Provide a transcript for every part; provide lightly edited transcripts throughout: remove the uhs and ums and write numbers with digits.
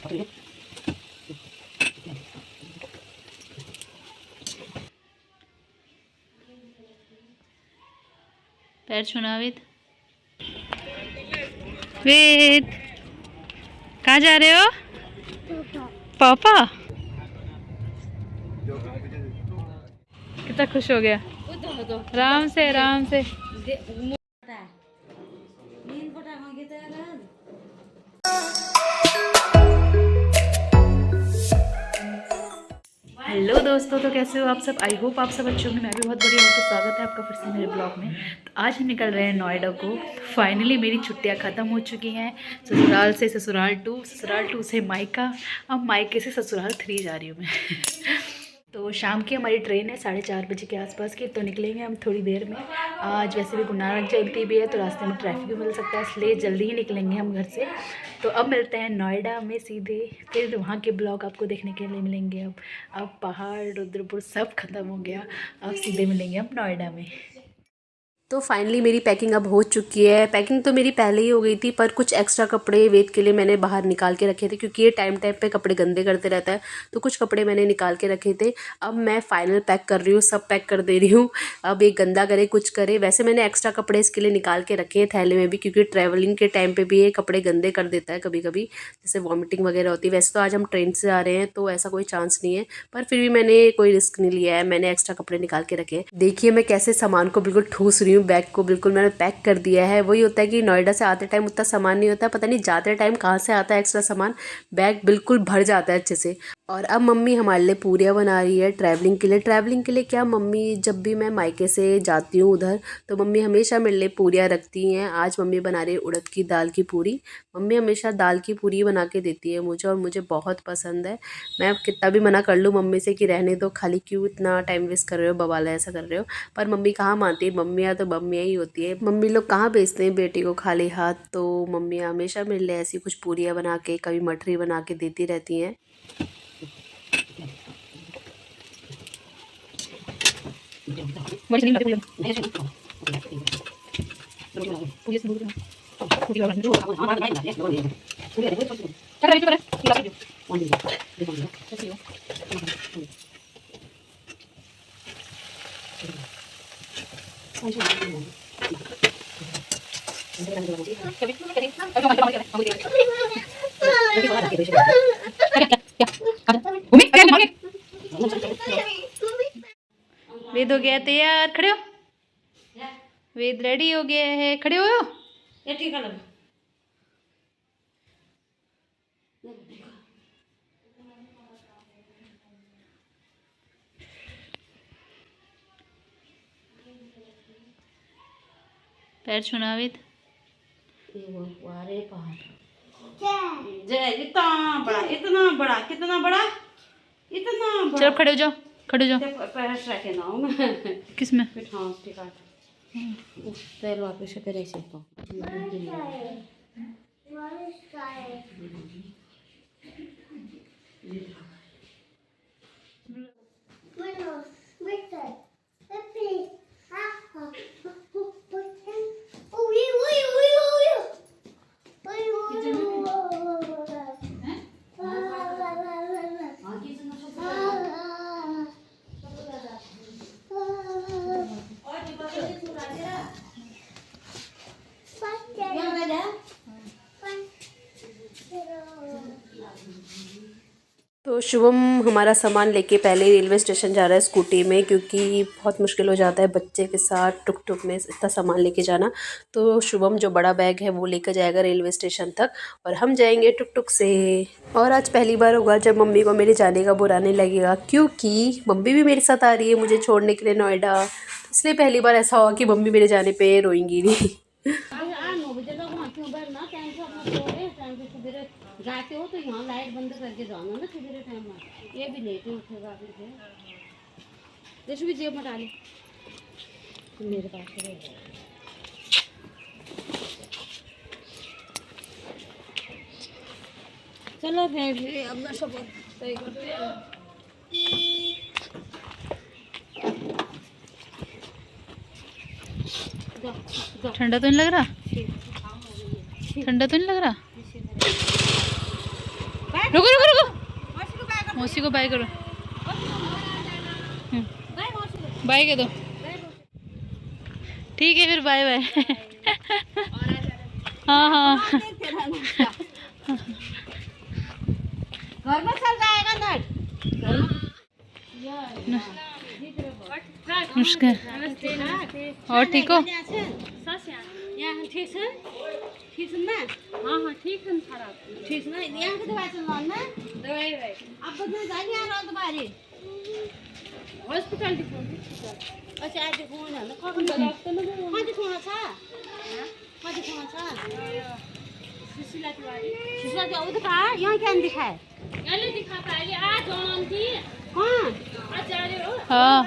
पैर छूना वेद। वेद कहाँ जा रहे हो? पापा कितना खुश हो गया। आराम से आराम से। हेलो दोस्तों, तो कैसे हो आप सब? आई होप आप सब अच्छे होंगे। मैं भी बहुत बढ़िया हूँ। तो स्वागत है आपका फिर से मेरे ब्लॉग में। तो आज हम निकल रहे हैं नोएडा को। फाइनली मेरी छुट्टियाँ ख़त्म हो चुकी हैं। ससुराल से ससुराल 2, ससुराल 2 से मायका, अब मायके से ससुराल 3 जा रही हूँ मैं। तो शाम की हमारी ट्रेन है 4:30 बजे के आसपास की, तो निकलेंगे हम थोड़ी देर में। आज वैसे भी गुरु नानक जयंती भी है, तो रास्ते में ट्रैफिक भी मिल सकता है, इसलिए जल्दी ही निकलेंगे हम घर से। तो अब मिलते हैं नोएडा में सीधे, फिर वहाँ के ब्लॉग आपको देखने के लिए मिलेंगे। अब पहाड़ रुद्रपुर सब खत्म हो गया, अब सीधे मिलेंगे हम नोएडा में। तो फाइनली मेरी पैकिंग अब हो चुकी है। पैकिंग तो मेरी पहले ही हो गई थी, पर कुछ एक्स्ट्रा कपड़े वेद के लिए मैंने बाहर निकाल के रखे थे, क्योंकि ये टाइम टाइम पे कपड़े गंदे करते रहता है। तो कुछ कपड़े मैंने निकाल के रखे थे। अब मैं फाइनल पैक कर रही हूँ, सब पैक कर दे रही हूँ। अब ये गंदा करे कुछ करे। वैसे मैंने एक्स्ट्रा कपड़े इसके लिए निकाल के रखे हैं थैले में भी, क्योंकि ट्रैवलिंग के टाइम पर भी ये कपड़े गंदे कर देता है कभी कभी, जैसे वॉमिटिंग वगैरह होती है। वैसे तो आज हम ट्रेन से आ रहे हैं, तो ऐसा कोई चांस नहीं है, पर फिर भी मैंने कोई रिस्क नहीं लिया है। मैंने एक्स्ट्रा कपड़े निकाल के रखे। देखिए मैं कैसे सामान को बिल्कुल ठूस रही हूँ। बैग को बिल्कुल मैंने पैक कर दिया है। वही होता है कि नोएडा से आते टाइम उतना सामान नहीं होता, पता नहीं जाते टाइम कहाँ से आता है एक्स्ट्रा सामान। बैग बिल्कुल भर जाता है अच्छे से। और अब मम्मी हमारे लिए पूरियाँ बना रही है ट्रैवलिंग के लिए। ट्रैवलिंग के लिए क्या, मम्मी जब भी मैं मायके से जाती हूँ उधर, तो मम्मी हमेशा मेरे लिए पूरियाँ रखती हैं। आज मम्मी बना रही है उड़द की दाल की पूरी। मम्मी हमेशा दाल की पूरी बना के देती है मुझे, और मुझे बहुत पसंद है। मैं कितना भी मना कर लूँ मम्मी से कि रहने दो, खाली क्यों इतना टाइम वेस्ट कर रहे हो, बवाल ऐसा कर रहे हो, पर मम्मी कहाँ मानती है। मम्मियाँ तो मम्मियाँ ही होती है। मम्मी लोग कहाँ भेजते हैं बेटी को खाली हाथ। तो मम्मी हमेशा मेरे लिए ऐसी कुछ पूरियाँ बना के, कभी मठरी बना के देती रहती हैं। वेद हो गया तैयार, खड़े हो। वेद रेडी हो गया है, खड़े हो। पैर छूना वेद। इतना बड़ा, इतना बड़ा, कितना बड़ा, इतना बड़ा। चलो खड़े हो जाओ, खड़े हो जाओ। पैर रखे ना हूँ मैं। किस में? हाँ ठीक है। तेल वापस से करे से तो तो शुभम हमारा सामान लेके पहले रेलवे स्टेशन जा रहा है स्कूटी में, क्योंकि बहुत मुश्किल हो जाता है बच्चे के साथ टुक टुक में इतना सामान लेके जाना। तो शुभम जो बड़ा बैग है वो लेकर जाएगा रेलवे स्टेशन तक, और हम जाएंगे टुक टुक से। और आज पहली बार होगा जब मम्मी को मेरे जाने का बुरा नहीं लगेगा, क्योंकि मम्मी भी मेरे साथ आ रही है मुझे छोड़ने के लिए नोएडा। इसलिए पहली बार ऐसा होगा कि मम्मी मेरे जाने पर रोएंगी नहीं। जाते हो तो यहाँ लाइट बंद करके जाना ना सवेरे टाइम में। ये भी लेट ही उठेगा फिर। जैसे भी जेब में डाले मेरे पास चलो फिर अब मैं सब सही करते हैं। ठंडा तो नहीं लग रहा? ठंडा तो नहीं लग रहा? रुको रुको रुको, मौसी को बाय करो। बाय कह दो। ठीक है फिर, बाय बाय। हाँ हाँ घर में चल जाएगा नट। नमस्कार, और ठीक हो? यहाँ ठीक है? ठीक है ना? हाँ हाँ ठीक है, खराब ठीक है ना? यहाँ की दवाई चल रहा है ना? दवाई अब तो जाने आ रहा दवाई हॉस्पिटल दिखाऊं। अच्छा आज दिखाऊं ना, कौन दिखाना था? सुशीला तिवारी उधर का यहाँ क्या दिखाए? यहाँ दिखा पाएगी आज जौन थी। हाँ आज जा रहे हो? हाँ,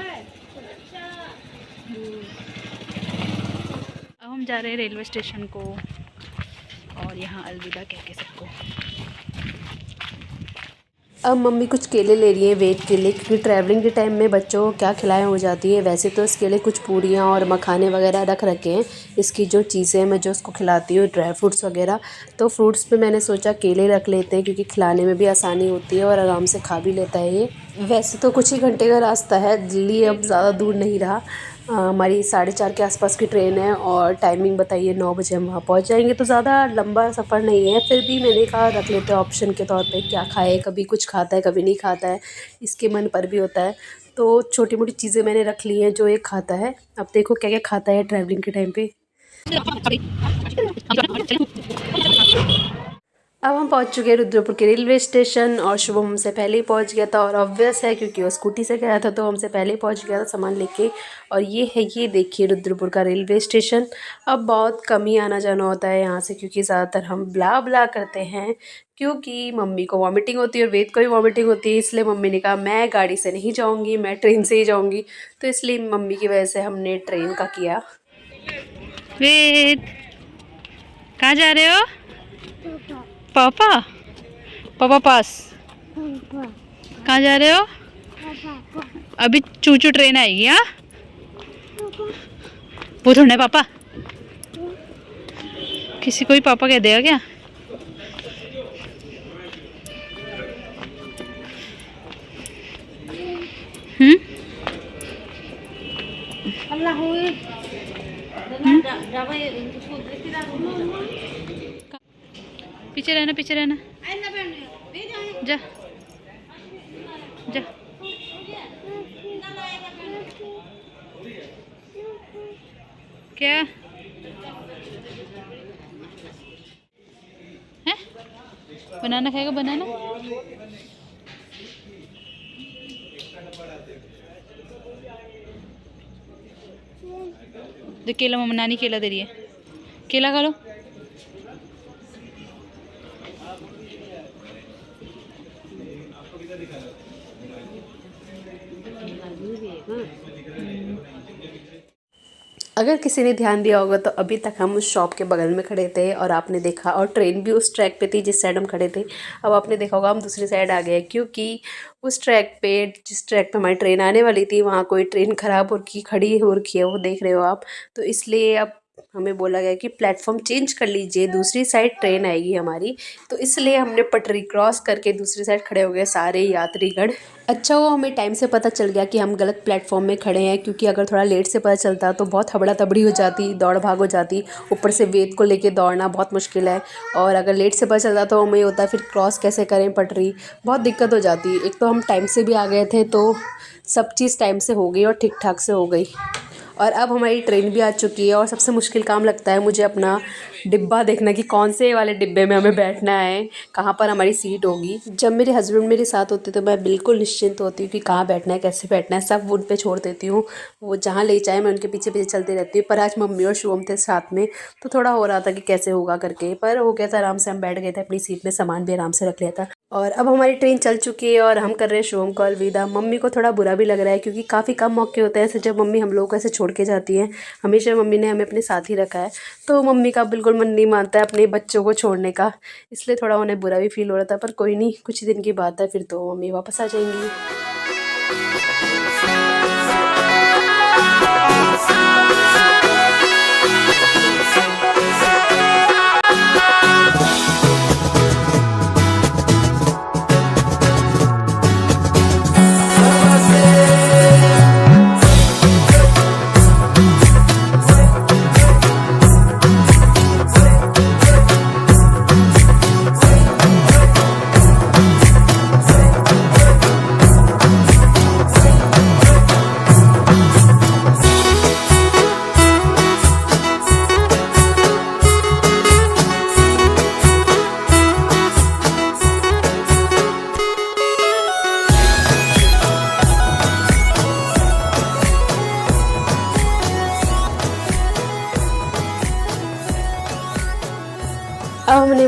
अब हम जा रहे हैं रेलवे स्टेशन को, और यहाँ अलविदा कह के सबको। अब मम्मी कुछ केले ले रही है वेट के लिए, क्योंकि ट्रैवलिंग के टाइम में बच्चों को क्या खिलाएं हो जाती है। वैसे तो इसके लिए कुछ पूरियाँ और मखाने वगैरह रख रखे हैं। इसकी जो चीज़ें मैं जो उसको खिलाती हूँ, ड्राई फ्रूट्स वगैरह, तो फ्रूट्स पे मैंने सोचा केले रख लेते हैं, क्योंकि खिलाने में भी आसानी होती है और आराम से खा भी लेता है ये। वैसे तो कुछ ही घंटे का रास्ता है, दिल्ली अब ज़्यादा दूर नहीं रहा। हमारी 4:30 के आसपास की ट्रेन है और टाइमिंग बताइए 9 बजे हम वहाँ पहुँच जाएंगे, तो ज़्यादा लंबा सफ़र नहीं है। फिर भी मैंने कहा रख लेते हैं ऑप्शन के तौर पे, क्या खाए, कभी कुछ खाता है कभी नहीं खाता है, इसके मन पर भी होता है। तो छोटी मोटी चीज़ें मैंने रख ली हैं जो ये खाता है। अब देखो क्या क्या खाता है ट्रैवलिंग के टाइम पे। अब हम पहुंच चुके हैं रुद्रपुर के रेलवे स्टेशन, और शुभम हमसे पहले ही पहुंच गया था, और ऑब्वियस है क्योंकि वो स्कूटी से गया था तो हमसे पहले ही पहुंच गया था सामान लेके। और ये है, ये देखिए रुद्रपुर का रेलवे स्टेशन। अब बहुत कम ही आना जाना होता है यहाँ से, क्योंकि ज़्यादातर हम ब्ला ब्ला करते हैं, क्योंकि मम्मी को वॉमिटिंग होती है और वेद को भी वॉमिटिंग होती है। इसलिए मम्मी ने कहा मैं गाड़ी से नहीं जाऊँगी, मैं ट्रेन से ही जाऊँगी, तो इसलिए मम्मी की वजह से हमने ट्रेन का किया। वेद, कहाँ जा रहे हो? पापा, पापा पास। कहाँ जा रहे हो? अभी चूचू ट्रेन आएगी। हाँ, वो थोड़ा है पापा, किसी को भी पापा कह देगा क्या? अल्लाह पीछे रहना, पीछे रहना, जा जा। क्या है? बनाना खाएगा? बनाना देख, केला मम्मा नानी केला दे रही है, केला खा लो। अगर किसी ने ध्यान दिया होगा तो अभी तक हम उस शॉप के बगल में खड़े थे और आपने देखा, और ट्रेन भी उस ट्रैक पे थी जिस साइड हम खड़े थे। अब आपने देखा होगा हम दूसरी साइड आ गए, क्योंकि उस ट्रैक पे, जिस ट्रैक पे हमारी ट्रेन आने वाली थी, वहाँ कोई ट्रेन ख़राब हो रखी, खड़ी हो रखी है, वो देख रहे हो आप। तो इसलिए अब हमें बोला गया कि प्लेटफॉर्म चेंज कर लीजिए, दूसरी साइड ट्रेन आएगी हमारी। तो इसलिए हमने पटरी क्रॉस करके दूसरी साइड खड़े हो गए सारे यात्रीगण। अच्छा हुआ हमें टाइम से पता चल गया कि हम गलत प्लेटफॉर्म में खड़े हैं, क्योंकि अगर थोड़ा लेट से पता चलता तो बहुत हबड़ा तबड़ी हो जाती, दौड़ भाग हो जाती। ऊपर से वेद को लेके दौड़ना बहुत मुश्किल है, और अगर लेट से पता चलता तो हमें होता फिर क्रॉस कैसे करें पटरी, बहुत दिक्कत हो जाती। एक तो हम टाइम से भी आ गए थे, तो सब चीज़ टाइम से हो गई और ठीक ठाक से हो गई। और अब हमारी ट्रेन भी आ चुकी है, और सबसे मुश्किल काम लगता है मुझे अपना डिब्बा देखना कि कौन से वाले डिब्बे में हमें बैठना है, कहाँ पर हमारी सीट होगी। जब मेरे हस्बैंड मेरे साथ होते तो मैं बिल्कुल निश्चिंत होती हूँ कि कहाँ बैठना है, कैसे बैठना है, सब उन पे छोड़ देती हूँ। वो जहाँ ले जाए मैं उनके पीछे पीछे चलती रहती हूँ। पर आज मम्मी और शुभम थे साथ में, तो थोड़ा हो रहा था कि कैसे होगा करके, पर हो गया था आराम से। हम बैठ गए थे अपनी सीट में, सामान भी आराम से रख लिया था। और अब हमारी ट्रेन चल चुकी है और हम कर रहे हैं शुभम को अलविदा। मम्मी को थोड़ा बुरा भी लग रहा है, क्योंकि काफ़ी कम मौके होते हैं ऐसे जब मम्मी हम लोगों को ऐसे छोड़ के जाती हैं। हमेशा मम्मी ने हमें अपने साथ ही रखा है, तो मम्मी का बिल्कुल मन नहीं मानता है अपने बच्चों को छोड़ने का, इसलिए थोड़ा उन्हें बुरा भी फील हो रहा था। पर कोई नहीं, कुछ दिन की बात है, फिर तो मम्मी वापस आ जाएंगी।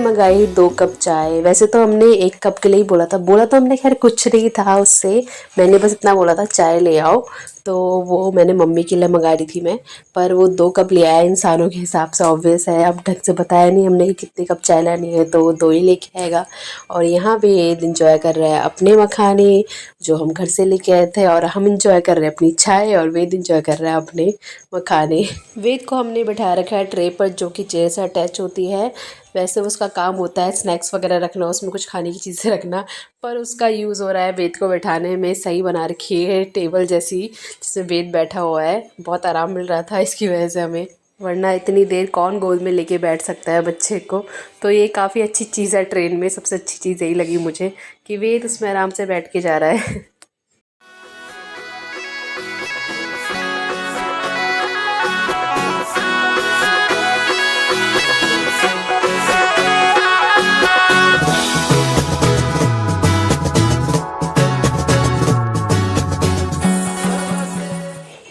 मंगाई 2 कप चाय। वैसे तो हमने 1 कप के लिए ही बोला तो हमने खैर कुछ नहीं था उससे, मैंने बस इतना बोला था चाय ले आओ, तो वो मैंने मम्मी के लिए मंगा रही थी मैं। पर वो 2 कप ले आया इंसानों के हिसाब से, ऑब्वियस है। अब ढंग से बताया नहीं हमने कि कितने कप चाय लानी है, तो वो 2 ही लेके आएगा। और यहाँ पे वेद इंजॉय कर रहा है अपने मखाने जो हम घर से लेके आए थे, और हम इंजॉय कर रहे हैं अपनी चाय, और वेद इंजॉय कर रहा है अपने मखाने। वेद को हमने बैठा रखा है ट्रे पर, जो कि चेयर से अटैच होती है। वैसे उसका काम होता है स्नैक्स वगैरह रखना, उसमें कुछ खाने की चीज़ें रखना, पर उसका यूज़ हो रहा है वेद को बैठाने में। सही बना रखी है टेबल जैसी, जिसमें वेद बैठा हुआ है। बहुत आराम मिल रहा था इसकी वजह से हमें, वरना इतनी देर कौन गोद में लेके बैठ सकता है बच्चे को। तो ये काफ़ी अच्छी चीज़ है ट्रेन में, सबसे अच्छी चीज़ यही लगी मुझे कि वेद उसमें आराम से बैठ के जा रहा है।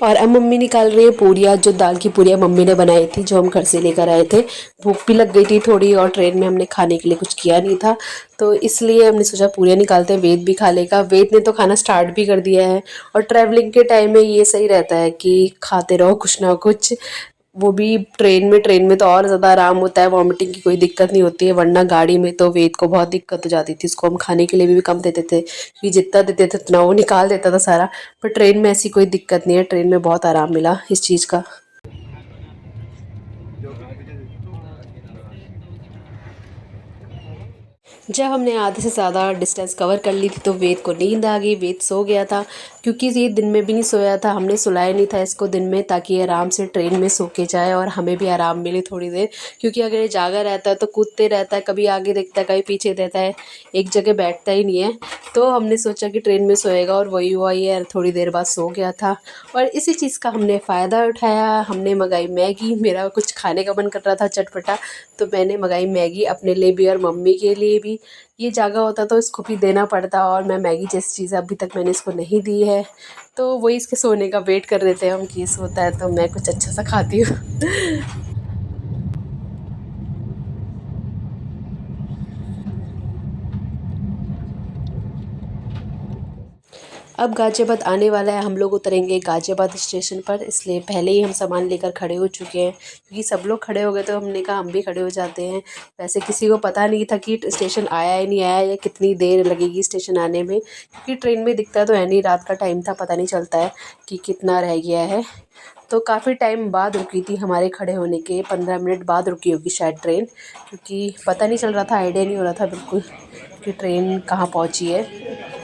और अब मम्मी निकाल रही है पूरियाँ, जो दाल की पूरियाँ मम्मी ने बनाई थी, जो हम घर से लेकर आए थे। भूख भी लग गई थी थोड़ी, और ट्रेन में हमने खाने के लिए कुछ किया नहीं था, तो इसलिए हमने सोचा पूरियाँ निकालते हैं, वेद भी खा लेगा। वेद ने तो खाना स्टार्ट भी कर दिया है। और ट्रैवलिंग के टाइम में ये सही रहता है कि खाते रहो कुछ ना कुछ, वो भी ट्रेन में तो और ज़्यादा आराम होता है, वॉमिटिंग की कोई दिक्कत नहीं होती है। वरना गाड़ी में तो वेद को बहुत दिक्कत हो जाती थी, उसको हम खाने के लिए भी कम देते थे, क्योंकि जितना देते थे उतना वो निकाल देता था सारा। पर ट्रेन में ऐसी कोई दिक्कत नहीं है, ट्रेन में बहुत आराम मिला इस चीज़ का। जब हमने आधे से ज़्यादा डिस्टेंस कवर कर ली थी, तो वेद को नींद आ गई, वेद सो गया था। क्योंकि ये दिन में भी नहीं सोया था, हमने सुलाया नहीं था इसको दिन में, ताकि ये आराम से ट्रेन में सो के जाए और हमें भी आराम मिले थोड़ी देर। क्योंकि अगर ये जागा रहता है तो कूदते रहता है, कभी आगे देखता है कभी पीछे रहता है, एक जगह बैठता ही नहीं है। तो हमने सोचा कि ट्रेन में सोएगा, और वही हुआ, ये थोड़ी देर बाद सो गया था। और इसी चीज़ का हमने फ़ायदा उठाया, हमने मंगाई मैगी। मेरा कुछ खाने का मन कर रहा था चटपटा, तो मैंने मंगाई मैगी अपने लिए भी और मम्मी के लिए भी। ये जागा होता तो इसको भी देना पड़ता, और मैं मैगी जैसी चीज़ अभी तक मैंने इसको नहीं दी है। तो वही इसके सोने का वेट कर रहे थे हम कि ये सोता है तो मैं कुछ अच्छा सा खाती हूँ। अब गाज़ियाबाद आने वाला है, हम लोग उतरेंगे गाज़ियाबाद स्टेशन पर, इसलिए पहले ही हम सामान लेकर खड़े हो चुके हैं। क्योंकि सब लोग खड़े हो गए तो हमने कहा हम भी खड़े हो जाते हैं। वैसे किसी को पता नहीं था कि स्टेशन आया है नहीं आया, या कितनी देर लगेगी स्टेशन आने में, क्योंकि ट्रेन में दिखता तो है नहीं, रात का टाइम था, पता नहीं चलता है कि कितना रह गया है। तो काफ़ी टाइम बाद रुकी थी, हमारे खड़े होने के 15 मिनट बाद रुकी होगी शायद ट्रेन, क्योंकि पता नहीं चल रहा था, आइडिया नहीं हो रहा था बिल्कुल कि ट्रेन कहाँ पहुँची है।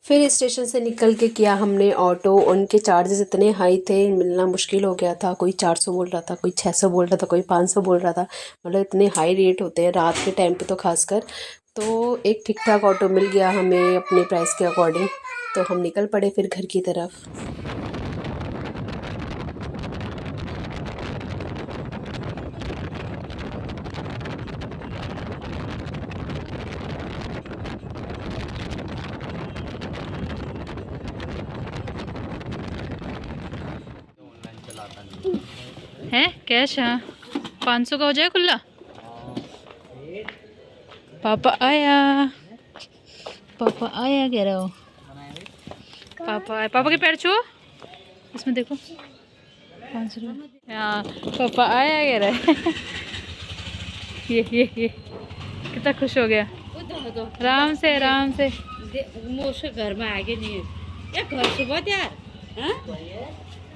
फिर स्टेशन से निकल के किया हमने ऑटो। उनके चार्जेस इतने हाई थे, मिलना मुश्किल हो गया था। कोई 400 बोल रहा था, कोई 600 बोल रहा था, कोई 500 बोल रहा था। मतलब इतने हाई रेट होते हैं रात के टाइम पे तो खासकर। तो एक ठीक ठाक ऑटो मिल गया हमें अपने प्राइस के अकॉर्डिंग, तो हम निकल पड़े फिर घर की तरफ। है कैश? हाँ 500 का हो जाए खुला। पापा आया, पापा आया कह रहा हो। पापा आया, पापा के पैर छुओ, इसमें देखो 500 रुपये। हाँ पापा आया कह रहा है। ये कितना खुश हो गया। आराम से आराम से। उसके घर में आगे नहीं है, ये घर से बहुत यार, हाँ?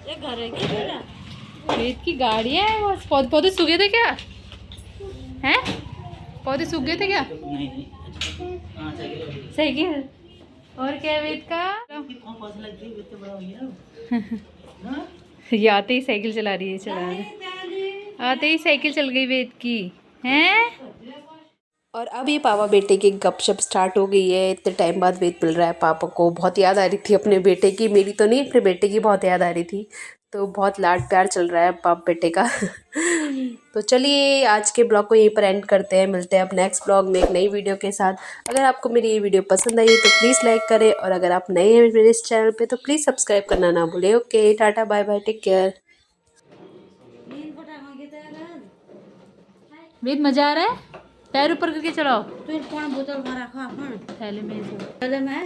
ये घर है क्या तेरा? रेत की गाड़ियाँ हैं बस। पौधे सूख गए थे क्या? हैं? पौधे सूख गए थे क्या? नहीं। साइकिल और क्या वेद का? ये आते ही साइकिल चला रही है, चला रही। आते ही साइकिल चल गई वेद की, हैं? और अब ये पापा बेटे की गपशप स्टार्ट हो गई है। इतने टाइम बाद वेद मिल रहा है। पापा को बहुत याद आ रही थी अपने बेटे की, मेरी तो नहीं, अपने बेटे की बहुत याद आ रही थी। तो बहुत लाड प्यार चल रहा है पाप बेटे का। तो चलिए आज के ब्लॉग को यहीं पर एंड करते हैं। मिलते हैं अब नेक्स्ट ब्लॉग में एक नई वीडियो के साथ। अगर आपको मेरी ये वीडियो पसंद आई है तो प्लीज़ लाइक करें, और अगर आप नए हैं मेरे इस चैनल पे तो प्लीज़ सब्सक्राइब करना ना भूलें। Okay, tata bye bye, take care. वेद मजा आ रहा है? पैर ऊपर करके चलाओ। तू कौन बोतल भरा खा अपन थैले में से। पहले मैं